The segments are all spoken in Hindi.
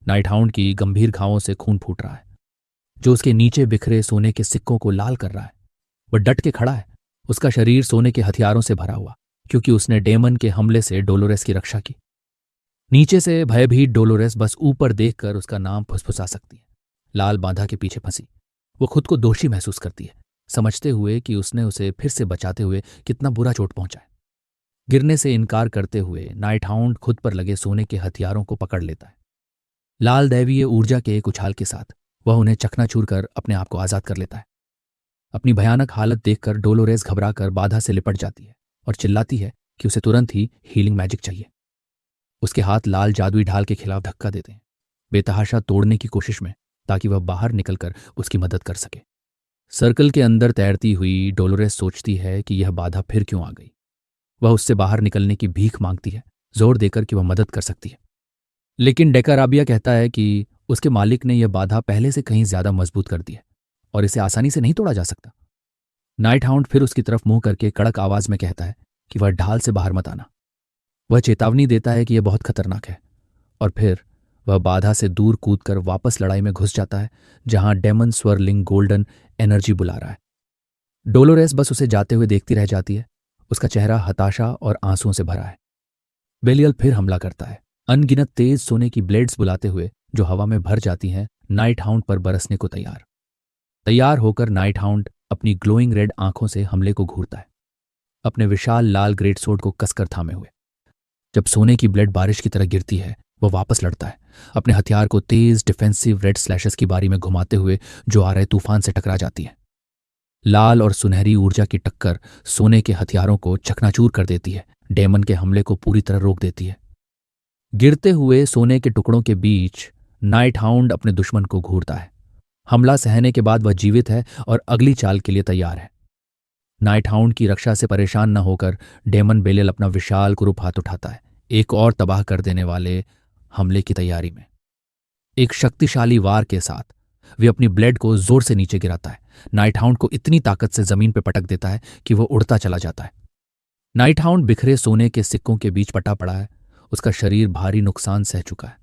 नाइट हाउंड की गंभीर घावों से खून फूट रहा है, जो उसके नीचे बिखरे सोने के सिक्कों को लाल कर रहा है। वह डट के खड़ा है, उसका शरीर सोने के हथियारों से भरा हुआ, क्योंकि उसने डेमन के हमले से डोलोरेस की रक्षा की। नीचे से भयभीत डोलोरेस बस ऊपर देखकर उसका नाम फुसफुसा सकती है। लाल बाधा के पीछे फंसी वो खुद को दोषी महसूस करती है, समझते हुए कि उसने उसे फिर से बचाते हुए कितना बुरा चोट पहुंचाए। गिरने से इनकार करते हुए नाइट हाउंड खुद पर लगे सोने के हथियारों को पकड़ लेता है। लाल दैवीय ऊर्जा के एक उछाल के साथ वह उन्हें चकनाचूर कर अपने आप को आजाद कर लेता है। अपनी भयानक हालत देखकर डोलोरेस घबराकर बाधा से लिपट जाती है और चिल्लाती है कि उसे तुरंत ही हीलिंग मैजिक चाहिए। उसके हाथ लाल जादुई ढाल के खिलाफ धक्का देते हैं, बेतहाशा तोड़ने की कोशिश में, ताकि वह बाहर निकलकर उसकी मदद कर सके। सर्कल के अंदर तैरती हुई डोलोरेस सोचती है कि यह बाधा फिर क्यों आ गई। वह उससे बाहर निकलने की भीख मांगती है, जोर देकर कि वह मदद कर सकती है। लेकिन डेकाराबिया कहता है कि उसके मालिक ने यह बाधा पहले से कहीं ज्यादा मजबूत कर दी है और इसे आसानी से नहीं तोड़ा जा सकता। नाइट हाउंड फिर उसकी तरफ मुंह करके कड़क आवाज में कहता है कि वह ढाल से बाहर मत आना। वह चेतावनी देता है कि यह बहुत खतरनाक है, और फिर वह बाधा से दूर कूदकर वापस लड़ाई में घुस जाता है, जहां डेमन स्वर्लिंग गोल्डन एनर्जी बुला रहा है। डोलोरेस बस उसे जाते हुए देखती रह जाती है, उसका चेहरा हताशा और आंसुओं से भरा है। बेलियल फिर हमला करता है, अनगिनत तेज सोने की ब्लेड्स बुलाते हुए, जो हवा में भर जाती हैं, नाइट हाउंड पर बरसने को तैयार होकर नाइट हाउंड अपनी ग्लोइंग रेड आंखों से हमले को घूरता है, अपने विशाल लाल ग्रेट सोर्ड को कसकर थामे हुए। जब सोने की ब्लेड बारिश की तरह गिरती है, वह वापस लड़ता है, अपने हथियार को तेज डिफेंसिव रेड स्लैशेस की बारी में घुमाते हुए जो आ रहे तूफान से टकरा जाती है। लाल और सुनहरी ऊर्जा की टक्कर सोने के हथियारों को चकनाचूर कर देती है, डेमन के हमले को पूरी तरह रोक देती है। गिरते हुए सोने के टुकड़ों के बीच नाइट हाउंड अपने दुश्मन को घूरता है। हमला सहने के बाद वह जीवित है और अगली चाल के लिए तैयार है। नाइट हाउंड की रक्षा से परेशान न होकर डेमन बेलियल अपना विशाल कुरूप हाथ उठाता है, एक और तबाह कर देने वाले हमले की तैयारी में। एक शक्तिशाली वार के साथ वे अपनी ब्लेड को जोर से नीचे गिराता है, नाइट हाउंड को इतनी ताकत से जमीन पर पटक देता है कि वह उड़ता चला जाता है। नाइट हाउंड बिखरे सोने के सिक्कों के बीच पटा पड़ा है, उसका शरीर भारी नुकसान सह चुका है,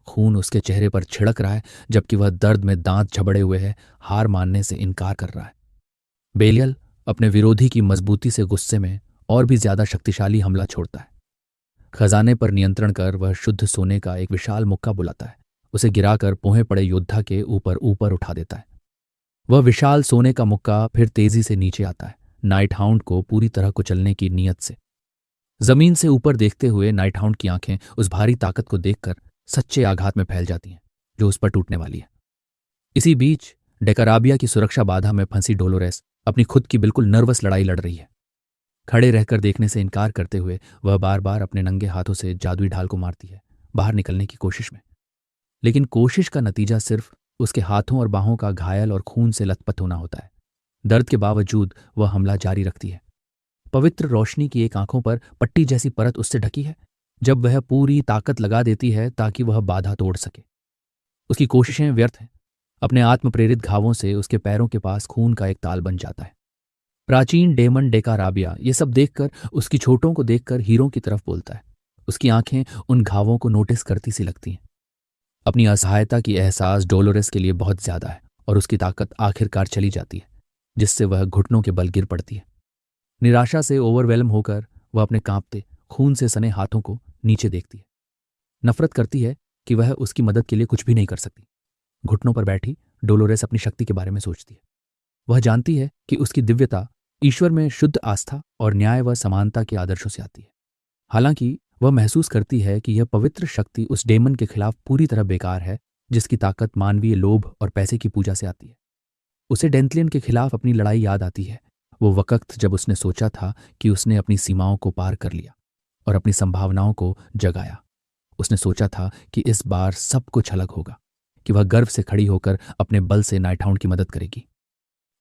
खून उसके चेहरे पर छिड़क रहा है, जबकि वह दर्द में दांत झबड़े हुए है, हार मानने से इनकार कर रहा है। बेलियल अपने विरोधी की मजबूती से गुस्से में और भी ज्यादा शक्तिशाली हमला छोड़ता है। खजाने पर नियंत्रण कर वह शुद्ध सोने का एक विशाल मुक्का बुलाता है, उसे गिराकर पोहे पड़े योद्धा के ऊपर ऊपर उठा देता है। वह विशाल सोने का मुक्का फिर तेजी से नीचे आता है, नाइट हाउंड को पूरी तरह कुचलने की नीयत से। जमीन से ऊपर देखते हुए नाइट हाउंड की आंखें उस भारी ताकत को देखकर सच्चे आघात में फैल जाती हैं, जो उस पर टूटने वाली है। इसी बीच डेकाराबिया की सुरक्षा बाधा में फंसी डोलोरेस अपनी खुद की बिल्कुल नर्वस लड़ाई लड़ रही है। खड़े रहकर देखने से इनकार करते हुए वह बार बार अपने नंगे हाथों से जादुई ढाल को मारती है, बाहर निकलने की कोशिश में। लेकिन कोशिश का नतीजा सिर्फ उसके हाथों और बाहों का घायल और खून से लथपथ होना होता है। दर्द के बावजूद वह हमला जारी रखती है। पवित्र रोशनी की एक आंखों पर पट्टी जैसी परत उससे ढकी है, जब वह पूरी ताकत लगा देती है ताकि वह बाधा तोड़ सके। उसकी कोशिशें व्यर्थ हैं, अपने आत्म प्रेरित घावों से उसके पैरों के पास खून का एक ताल बन जाता है। प्राचीन डेमन डेकाराबिया ये सब देखकर, उसकी चोटों को देखकर हीरों की तरफ बोलता है। उसकी आंखें उन घावों को नोटिस करती सी लगती हैं। अपनी असहायता की एहसास डोलोरेस के लिए बहुत ज्यादा है और उसकी ताकत आखिरकार चली जाती है, जिससे वह घुटनों के बल गिर पड़ती है। निराशा से ओवरवेलम होकर वह अपने कांपते खून से सने हाथों को नीचे देखती है। नफरत करती है कि वह उसकी मदद के लिए कुछ भी नहीं कर सकती। घुटनों पर बैठी डोलोरेस अपनी शक्ति के बारे में सोचती है। वह जानती है कि उसकी दिव्यता ईश्वर में शुद्ध आस्था और न्याय व समानता के आदर्शों से आती है। हालांकि वह महसूस करती है कि यह पवित्र शक्ति उस डेमन के खिलाफ पूरी तरह बेकार है, जिसकी ताकत मानवीय लोभ और पैसे की पूजा से आती है। उसे डेंथलियन के खिलाफ अपनी लड़ाई याद आती है, वो वक्त जब उसने सोचा था कि उसने अपनी सीमाओं को पार कर लिया और अपनी संभावनाओं को जगाया। उसने सोचा था कि इस बार सब कुछ अलग होगा, कि वह गर्व से खड़ी होकर अपने बल से नाइट हाउंड की मदद करेगी।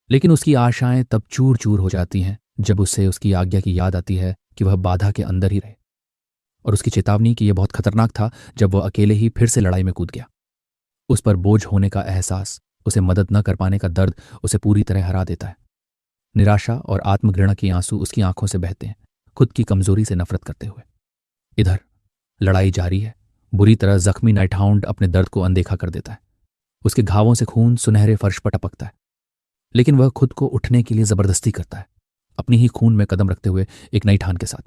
लेकिन उसकी आशाएं तब चूर चूर हो जाती हैं जब उसे उसकी आज्ञा की याद आती है कि वह बाधा के अंदर ही रहे, और उसकी चेतावनी कि यह बहुत खतरनाक था जब वह अकेले ही फिर से लड़ाई में कूद गया। उस पर बोझ होने का एहसास, उसे मदद न कर पाने का दर्द उसे पूरी तरह हरा देता है। निराशा और आत्मघृणा के आंसू उसकी आंखों से बहते हैं, खुद की कमजोरी से नफरत करते हुए। इधर लड़ाई जारी है, बुरी तरह जख्मी नाइट हाउंड अपने दर्द को अनदेखा कर देता है। उसके घावों से खून सुनहरे फर्श पर टपकता है, लेकिन वह खुद को उठने के लिए जबरदस्ती करता है, अपनी ही खून में कदम रखते हुए एक नई ठान के साथ।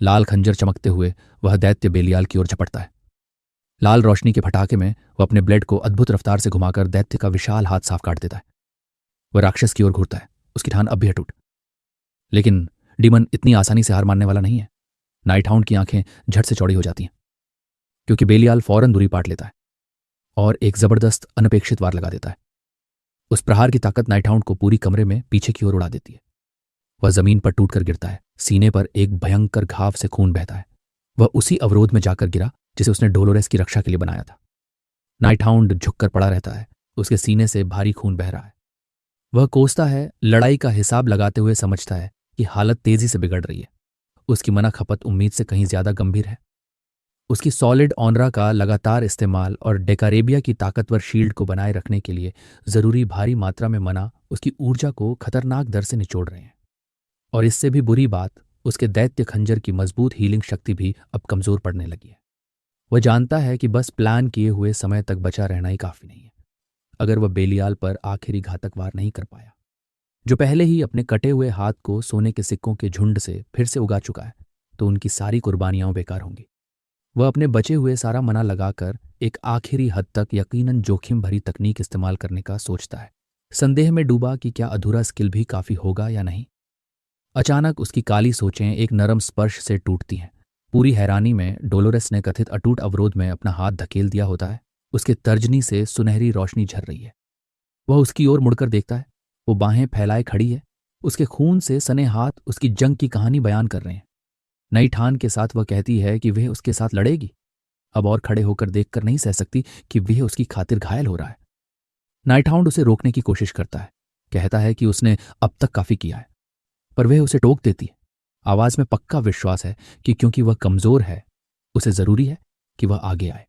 लाल खंजर चमकते हुए वह दैत्य बेलियाल की ओर झपटता है। लाल रोशनी के फटाके में वह अपने ब्लेड को अद्भुत रफ्तार से घुमाकर दैत्य का विशाल हाथ साफ काट देता है। वह राक्षस की ओर घूरता है, उसकी ठान अब भी अटूट। लेकिन डीमन इतनी आसानी से हार मानने वाला नहीं है। नाइट हाउंड की आंखें झट से चौड़ी हो जाती हैं, क्योंकि बेलियाल फौरन दूरी पाट लेता है और एक जबरदस्त अनपेक्षित वार लगा देता है। उस प्रहार की ताकत नाइट हाउंड को पूरी कमरे में पीछे की ओर उड़ा देती है। वह जमीन पर टूटकर गिरता है, सीने पर एक भयंकर घाव से खून बहता है। वह उसी अवरोध में जाकर गिरा जिसे उसने डोलोरेस की रक्षा के लिए बनाया था। नाइट हाउंड झुककर पड़ा रहता है, उसके सीने से भारी खून बह रहा है। वह कोसता है, लड़ाई का हिसाब लगाते हुए समझता है कि हालत तेजी से बिगड़ रही है। उसकी मना खपत उम्मीद से कहीं ज्यादा गंभीर है। उसकी सॉलिड ऑनरा का लगातार इस्तेमाल और डेकारेबिया की ताकतवर शील्ड को बनाए रखने के लिए जरूरी भारी मात्रा में मना उसकी ऊर्जा को खतरनाक दर से निचोड़ रहे हैं। और इससे भी बुरी बात, उसके दैत्य खंजर की मजबूत हीलिंग शक्ति भी अब कमजोर पड़ने लगी है। वह जानता है कि बस प्लान किए हुए समय तक बचा रहना ही काफी नहीं है। अगर वह बेलियाल पर आखिरी घातक वार नहीं कर पाया, जो पहले ही अपने कटे हुए हाथ को सोने के सिक्कों के झुंड से फिर से उगा चुका है, तो उनकी सारी कुर्बानियां बेकार होंगी। वह अपने बचे हुए सारा मना लगाकर एक आखिरी हद तक यकीनन जोखिम भरी तकनीक इस्तेमाल करने का सोचता है, संदेह में डूबा कि क्या अधूरा स्किल भी काफी होगा या नहीं। अचानक उसकी काली सोचें एक नरम स्पर्श से टूटती हैं। पूरी हैरानी में डोलोरेस ने कथित अटूट अवरोध में अपना हाथ धकेल दिया होता है। उसके तर्जनी से सुनहरी रोशनी झर रही है। वह उसकी ओर मुड़कर देखता है। वो बाहें फैलाए खड़ी है, उसके खून से सने हाथ उसकी जंग की कहानी बयान कर रहे हैं। नई ठान के साथ वह कहती है कि वह उसके साथ लड़ेगी। अब और खड़े होकर देखकर नहीं सह सकती कि वह उसकी खातिर घायल हो रहा है। नाइट हाउंड उसे रोकने की कोशिश करता है, कहता है कि उसने अब तक काफी किया है, पर वह उसे टोक देती है। आवाज में पक्का विश्वास है कि क्योंकि वह कमजोर है, उसे जरूरी है कि वह आगे आए।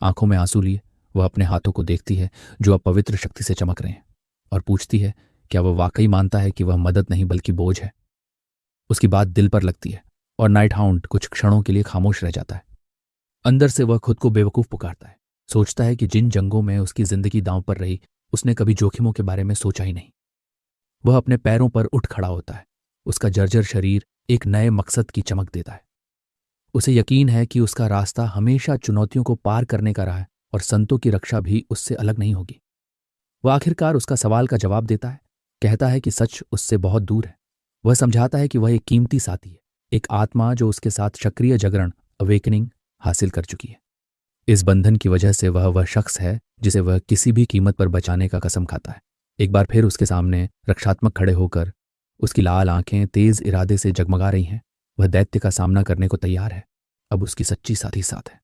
आंखों में आंसू लिए वह अपने हाथों को देखती है जो अब पवित्र शक्ति से चमक रहे हैं, और पूछती है क्या वह वाकई मानता है कि वह मदद नहीं बल्कि बोझ है। उसकी बात दिल पर लगती है और नाइट हाउंड कुछ क्षणों के लिए खामोश रह जाता है। अंदर से वह खुद को बेवकूफ पुकारता है। सोचता है कि जिन जंगों में उसकी जिंदगी दांव पर रही, उसने कभी जोखिमों के बारे में सोचा ही नहीं। वह अपने पैरों पर उठ खड़ा होता है। उसका जर्जर शरीर एक नए मकसद की चमक देता है। उसे यकीन है कि उसका रास्ता हमेशा चुनौतियों को पार करने का रहा है और संतों की रक्षा भी उससे अलग नहीं होगी। वह आखिरकार उसका सवाल का जवाब देता है, कहता है कि सच उससे बहुत दूर है। वह समझाता है कि वह एक कीमती साथी है, एक आत्मा जो उसके साथ सक्रिय जागरण अवेकनिंग हासिल कर चुकी है। इस बंधन की वजह से वह शख्स है जिसे वह किसी भी कीमत पर बचाने का कसम खाता है। एक बार फिर उसके सामने रक्षात्मक खड़े होकर उसकी लाल आंखें तेज इरादे से जगमगा रही हैं। वह दैत्य का सामना करने को तैयार है। अब उसकी सच्ची साथी साथ है।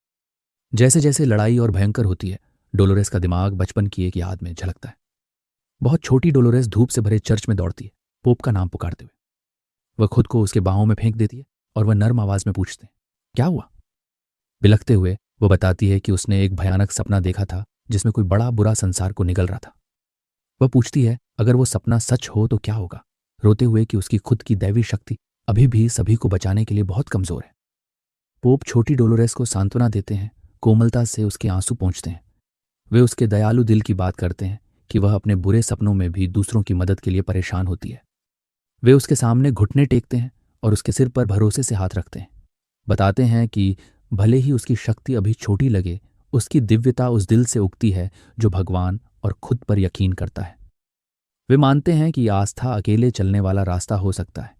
जैसे जैसे लड़ाई और भयंकर होती है, डोलोरेस का दिमाग बचपन की एक याद में झलकता है। बहुत छोटी डोलोरेस धूप से भरे चर्च में दौड़ती है, पोप का नाम पुकारते हुए। वह खुद को उसके बाहों में फेंक देती है और वह नर्म आवाज में पूछते हैं, क्या हुआ? बिलखते हुए वह बताती है कि उसने एक भयानक सपना देखा था जिसमें कोई बड़ा बुरा संसार को निगल रहा था। वह पूछती है अगर वो सपना सच हो तो क्या होगा, रोते हुए कि उसकी खुद की दैवी शक्ति अभी भी सभी को बचाने के लिए बहुत कमजोर है। पोप छोटी डोलोरेस को सांत्वना देते हैं, कोमलता से उसके आंसू पोंछते हैं। वे उसके दयालु दिल की बात करते हैं कि वह अपने बुरे सपनों में भी दूसरों की मदद के लिए परेशान होती है। वे उसके सामने घुटने टेकते हैं और उसके सिर पर भरोसे से हाथ रखते हैं। बताते हैं कि भले ही उसकी शक्ति अभी छोटी लगे, उसकी दिव्यता उस दिल से उगती है जो भगवान और खुद पर यकीन करता है। वे मानते हैं कि आस्था अकेले चलने वाला रास्ता हो सकता है।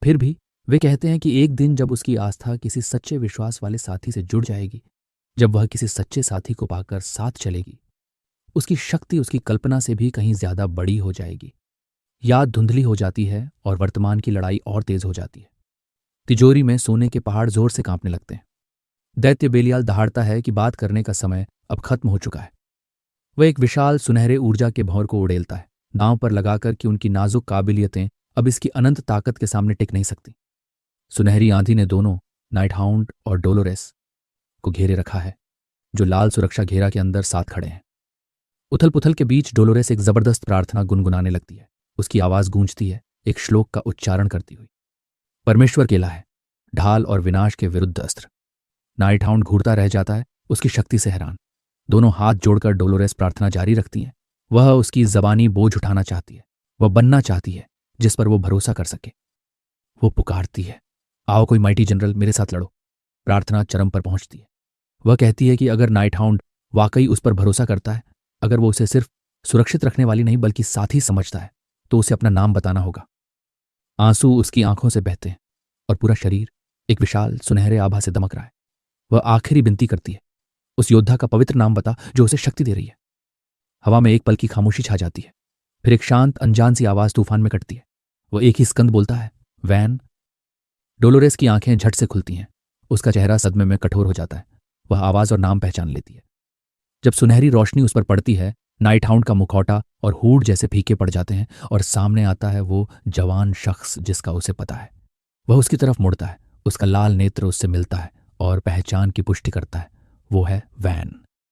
फिर भी वे कहते हैं कि एक दिन जब उसकी आस्था किसी सच्चे विश्वास वाले साथी से जुड़ जाएगी, जब वह किसी सच्चे साथी को पाकर साथ चलेगी, उसकी शक्ति उसकी कल्पना से भी कहीं ज्यादा बड़ी हो जाएगी। याद धुंधली हो जाती है और वर्तमान की लड़ाई और तेज हो जाती है। तिजोरी में सोने के पहाड़ जोर से कांपने लगते हैं। दैत्य बेलियाल दहाड़ता है कि बात करने का समय अब खत्म हो चुका है। वह एक विशाल सुनहरे ऊर्जा के भंवर को उड़ेलता है, दांव पर लगाकर कि उनकी नाजुक काबिलियतें अब इसकी अनंत ताकत के सामने टिक नहीं सकती। सुनहरी आंधी ने दोनों नाइट हाउंड और डोलोरेस को घेरे रखा है, जो लाल सुरक्षा घेरा के अंदर साथ खड़े हैं। उथल पुथल के बीच डोलोरेस एक जबरदस्त प्रार्थना गुनगुनाने लगती है। उसकी आवाज गूंजती है एक श्लोक का उच्चारण करती हुई। परमेश्वर केला है, ढाल और विनाश के विरुद्ध अस्त्र। नाइट हाउंड घूरता रह जाता है, उसकी शक्ति से हैरान। दोनों हाथ जोड़कर डोलोरेस प्रार्थना जारी रखती हैं। वह उसकी जबानी बोझ उठाना चाहती है, वह बनना चाहती है जिस पर वो भरोसा कर सके। वो पुकारती है, आओ कोई माइटी जनरल, मेरे साथ लड़ो। प्रार्थना चरम पर पहुंचती है। वह कहती है कि अगर नाइट हाउंड वाकई उस पर भरोसा करता है, अगर वो उसे सिर्फ सुरक्षित रखने वाली नहीं बल्कि साथी समझता है, तो उसे अपना नाम बताना होगा। आंसू उसकी आंखों से बहते हैं और पूरा शरीर एक विशाल सुनहरे आभा से दमक रहा है। वह आखिरी विनती करती है, उस योद्धा का पवित्र नाम बता जो उसे शक्ति दे रही है। हवा में एक पल की खामोशी छा जाती है, फिर एक शांत अनजान सी आवाज तूफान में कटती है। वह एक ही स्कंद बोलता है, वैन। डोलोरेस की आंखें झट से खुलती हैं, उसका चेहरा सदमे में कठोर हो जाता है। वह आवाज और नाम पहचान लेती है। जब सुनहरी रोशनी उस पर पड़ती है, नाइट हाउंड का मुखौटा और हूड जैसे फीके पड़ जाते हैं और सामने आता है वो जवान शख्स जिसका उसे पता है। वह उसकी तरफ मुड़ता है, उसका लाल नेत्र उससे मिलता है और पहचान की पुष्टि करता है। वो है वैन।